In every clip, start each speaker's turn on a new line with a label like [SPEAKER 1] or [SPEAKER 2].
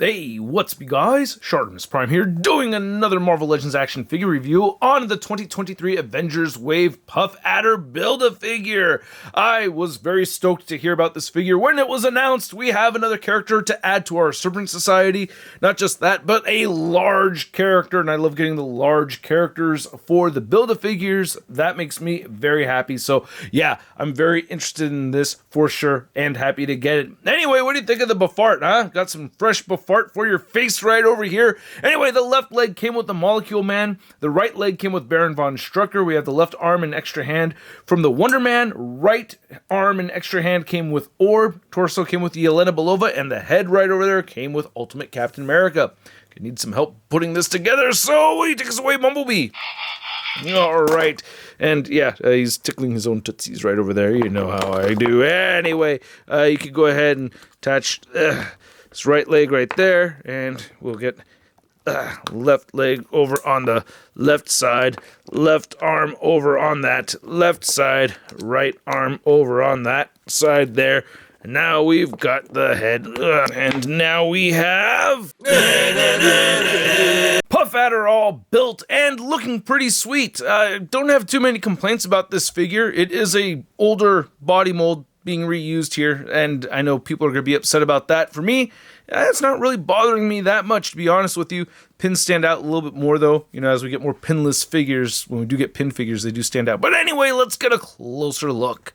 [SPEAKER 1] Hey, what's up, you guys? ShartimusPrime here, doing another Marvel Legends action figure review on the 2023 Avengers Wave Puff Adder Build-A-Figure. I was very stoked to hear about this figure when it was announced. We have another character to add to our Serpent Society. Not just that, but a large character, and I love getting the large characters for the Build-A-Figures. That makes me very happy. So yeah, I'm very interested in this for sure, and happy to get it. Anyway, what do you think of the Buffart, huh? Got some fresh Buffart for your face right over here. Anyway, the left leg came with the Molecule Man. The right leg came with Baron von Strucker. We have the left arm and extra hand from the Wonder Man. Right arm and extra hand came with Orb. Torso came with the Yelena Belova. And the head right over there came with Ultimate Captain America. I need some help putting this together, so will you take us away, Bumblebee? All right. And yeah, he's tickling his own tootsies right over there. You know how I do. Anyway, you could go ahead and attach his right leg right there, and we'll get left leg over on the left side, left arm over on that left side, right arm over on that side there. And now we've got the head, and now we have Puff Adder all built and looking pretty sweet. Don't have too many complaints about this figure. It is a older body mold being reused here, and I know people are going to be upset about that. For me, it's not really bothering me that much, to be honest with you. Pins stand out a little bit more, though. You know, as we get more pinless figures, when we do get pin figures, they do stand out. But anyway, let's get a closer look.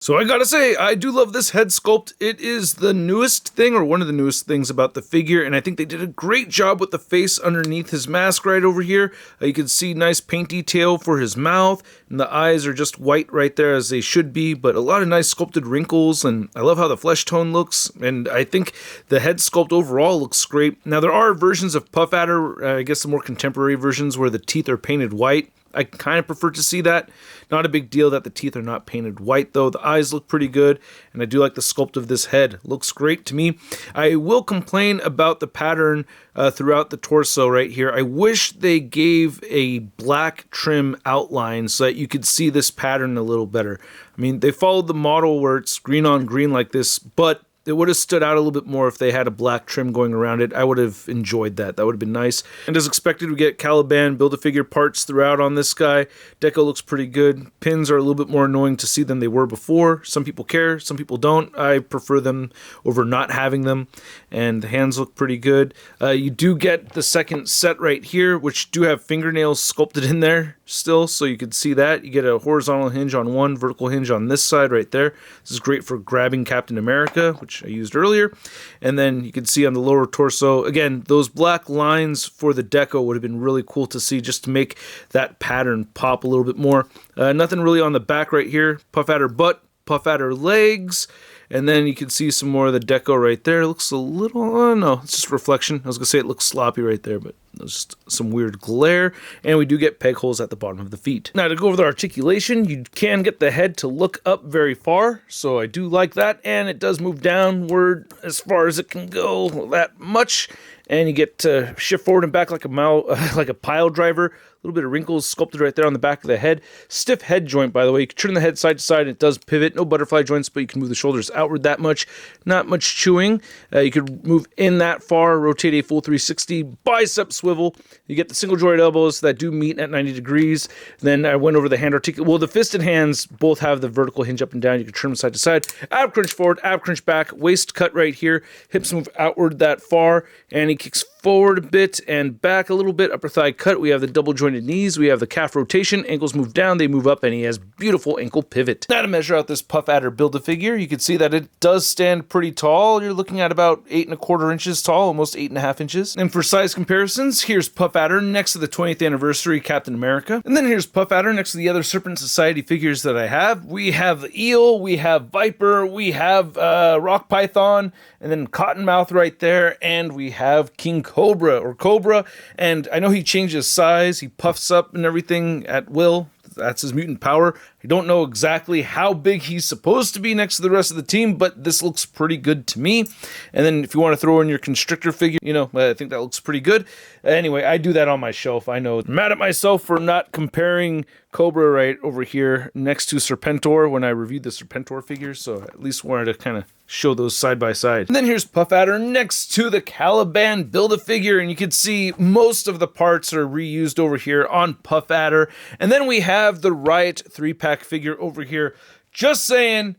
[SPEAKER 1] So I gotta say, I do love this head sculpt. It is the newest thing, or one of the newest things about the figure, and I think they did a great job with the face underneath his mask right over here. You can see nice paint detail for his mouth, and the eyes are just white right there as they should be, but a lot of nice sculpted wrinkles, and I love how the flesh tone looks, and I think the head sculpt overall looks great. Now, there are versions of Puff Adder, I guess the more contemporary versions, where the teeth are painted white. I kind of prefer to see that. Not a big deal that the teeth are not painted white, though. The eyes look pretty good, and I do like the sculpt of this head. Looks great to me. I will complain about the pattern throughout the torso right here. I wish they gave a black trim outline so that you could see this pattern a little better. I mean, they followed the model where it's green on green like this, but it would have stood out a little bit more if they had a black trim going around it. I would have enjoyed that. That would have been nice. And as expected, we get Caliban Build-A-Figure parts throughout on this guy. Deco looks pretty good. Pins are a little bit more annoying to see than they were before. Some people care, some people don't. I prefer them over not having them. And the hands look pretty good. You do get the second set right here, which do have fingernails sculpted in there still, so you can see that. You get a horizontal hinge on one, vertical hinge on this side right there. This is great for grabbing Captain America, which I used earlier. And then you can see on the lower torso, again, those black lines for the deco would have been really cool to see, just to make that pattern pop a little bit more. Nothing really on the back right here. Puff Adder butt, Puff Adder legs, and then you can see some more of the deco right there. It looks a little, no, it's just reflection. I was going to say it looks sloppy right there, but there's just some weird glare. And we do get peg holes at the bottom of the feet. Now, to go over the articulation, you can get the head to look up very far, so I do like that. And it does move downward as far as it can go, that much. And you get to shift forward and back like a pile driver. A little bit of wrinkles sculpted right there on the back of the head. Stiff head joint, by the way. You can turn the head side to side and it does pivot. No butterfly joints, but you can move the shoulders outward that much. Not much chewing. You could move in that far, rotate a full 360, bicep swivel. You get the single joint elbows that do meet at 90 degrees. Then I went over the hand articulation. Well, the fisted hands both have the vertical hinge up and down. You can turn them side to side. Ab crunch forward, ab crunch back. Waist cut right here. Hips move outward that far. And he kicks forward a bit and back a little bit. Upper thigh cut. We have the double jointed knees. We have the calf rotation. Ankles move down, they move up, and he has beautiful ankle pivot. Now, to measure out this Puff Adder Build-A-Figure, you can see that it does stand pretty tall. You're looking at about 8¼ inches tall, almost 8½ inches. And for size comparisons, here's Puff Adder next to the 20th anniversary Captain America. And then here's Puff Adder next to the other Serpent Society figures that I have. We have the Eel, we have Viper, we have Rock Python, and then Cottonmouth right there, and we have King Cobra. And I know he changes size, he puffs up and everything at will. That's his mutant power. I don't know exactly how big he's supposed to be next to the rest of the team, but this looks pretty good to me. And then if you want to throw in your Constrictor figure, you know, I think that looks pretty good. Anyway, I do that on my shelf. I know. I'm mad at myself for not comparing Cobra right over here next to Serpentor when I reviewed the Serpentor figures, so at least wanted to kind of show those side by side. And then here's Puff Adder next to the Caliban Build-A-Figure, and you can see most of the parts are reused over here on Puff Adder. And then we have the Riot 3-pack figure over here. Just saying,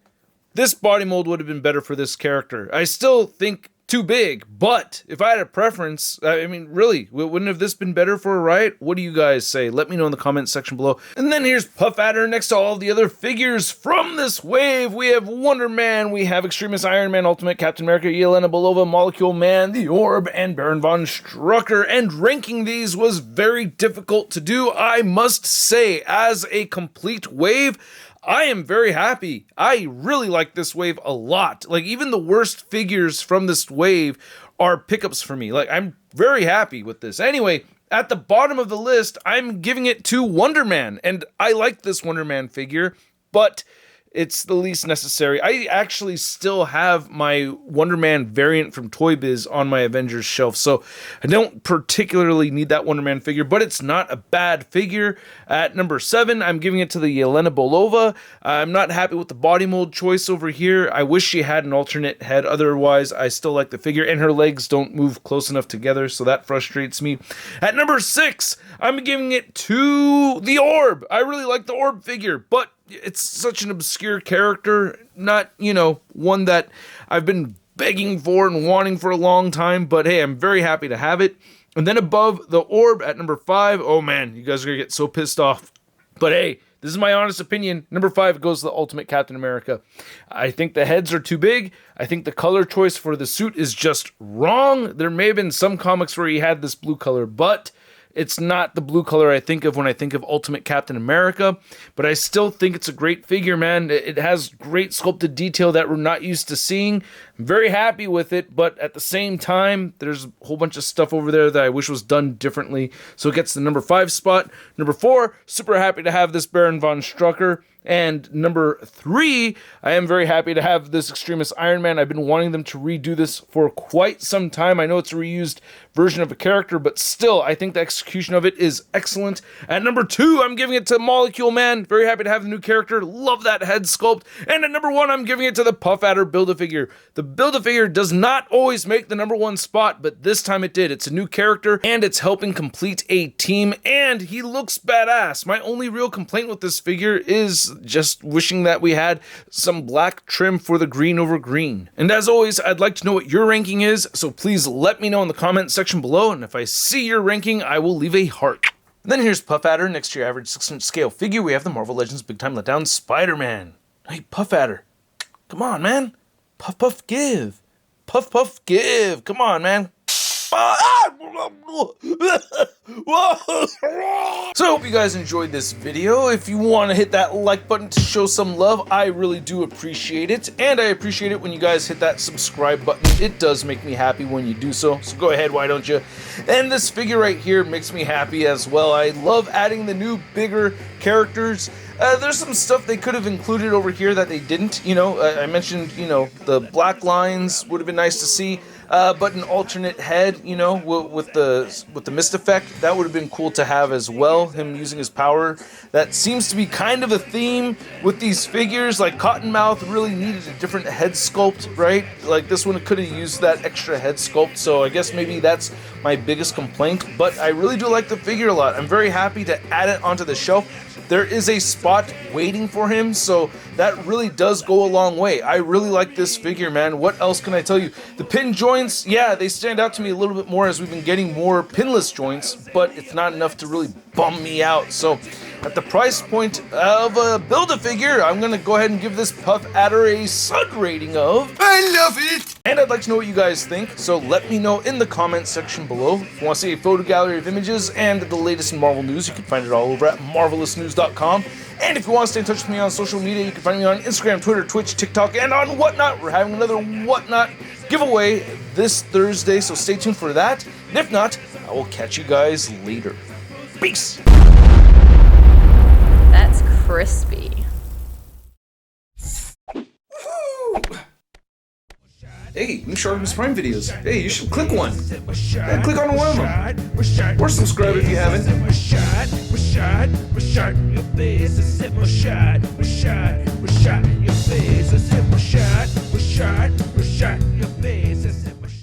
[SPEAKER 1] this body mold would have been better for this character. I still think too big, but if I had a preference, I mean, really, wouldn't have this been better for a Riot? What do you guys say? Let me know in the comments section below. And then here's Puff Adder next to all the other figures from this wave. We have Wonder Man, we have Extremis Iron Man, Ultimate Captain America, Yelena Belova, Molecule Man, the Orb, and Baron von Strucker. And ranking these was very difficult to do, I must say. As a complete wave, I am very happy. I really like this wave a lot. Like, even the worst figures from this wave are pickups for me. Like, I'm very happy with this. Anyway, at the bottom of the list, I'm giving it to Wonder Man. And I like this Wonder Man figure, but it's the least necessary. I actually still have my Wonder Man variant from Toy Biz on my Avengers shelf, so I don't particularly need that Wonder Man figure, but it's not a bad figure. At number 7, I'm giving it to the Yelena Belova. I'm not happy with the body mold choice over here. I wish she had an alternate head. Otherwise, I still like the figure, and her legs don't move close enough together, so that frustrates me. At number 6, I'm giving it to the Orb. I really like the Orb figure, but it's such an obscure character, not, you know, one that I've been begging for and wanting for a long time, but hey, I'm very happy to have it. And then above the Orb at number 5, oh man, you guys are gonna get so pissed off. But hey, this is my honest opinion. Number 5 goes to the Ultimate Captain America. I think the heads are too big. I think the color choice for the suit is just wrong. There may have been some comics where he had this blue color, but it's not the blue color I think of when I think of Ultimate Captain America, but I still think it's a great figure, man. It has great sculpted detail that we're not used to seeing. I'm very happy with it, but at the same time, there's a whole bunch of stuff over there that I wish was done differently, so it gets the number 5 spot. Number 4, super happy to have this Baron von Strucker. And number 3, I am very happy to have this Extremis Iron Man. I've been wanting them to redo this for quite some time. I know it's a reused version of a character, but still, I think the execution of it is excellent. At number 2, I'm giving it to Molecule Man. Very happy to have the new character. Love that head sculpt. And at number 1, I'm giving it to the Puff Adder Build-A-Figure. The Build-A-Figure does not always make the number 1 spot, but this time it did. It's a new character, and it's helping complete a team, and he looks badass. My only real complaint with this figure is just wishing that we had some black trim for the green over green. And as always, I'd like to know what your ranking is, so please let me know in the comment section below, and if I see your ranking, I will leave a heart. And then here's Puff Adder. Next to your average 6-inch scale figure, we have the Marvel Legends Big Time Letdown Spider-Man. Hey, Puff Adder. Come on, man. Puff, puff, give. Puff, puff, give. Come on, man. So I hope you guys enjoyed this video. If you want to hit that like button to show some love, I really do appreciate it. And I appreciate it when you guys hit that subscribe button. It does make me happy when you do so. So go ahead, why don't you? And this figure right here makes me happy as well. I love adding the new, bigger characters. There's some stuff they could have included over here that they didn't. You know, I mentioned, you know, the black lines would have been nice to see. But an alternate head, you know, with the mist effect, that would have been cool to have as well. Him using his power. That seems to be kind of a theme with these figures. Like Cottonmouth really needed a different head sculpt, right? Like this one could have used that extra head sculpt. So I guess maybe that's my biggest complaint. But I really do like the figure a lot. I'm very happy to add it onto the shelf. There is a spot waiting for him, so that really does go a long way. I really like this figure, man. What else can I tell you? The pin joints, yeah, they stand out to me a little bit more as we've been getting more pinless joints, but it's not enough to really bum me out. So at the price point of a Build-A-Figure, I'm going to go ahead and give this Puff Adder a Sud rating of... I love it! And I'd like to know what you guys think, so let me know in the comment section below. If you want to see a photo gallery of images and the latest in Marvel news, you can find it all over at marvelousnews.com. And if you want to stay in touch with me on social media, you can find me on Instagram, Twitter, Twitch, TikTok, and on Whatnot. We're having another Whatnot giveaway this Thursday, so stay tuned for that. And if not, I will catch you guys later. Peace!
[SPEAKER 2] That's crispy.
[SPEAKER 1] Hey, new ShartimusPrime videos. Hey, you should click one. Yeah, click on one of them. Or subscribe if you haven't.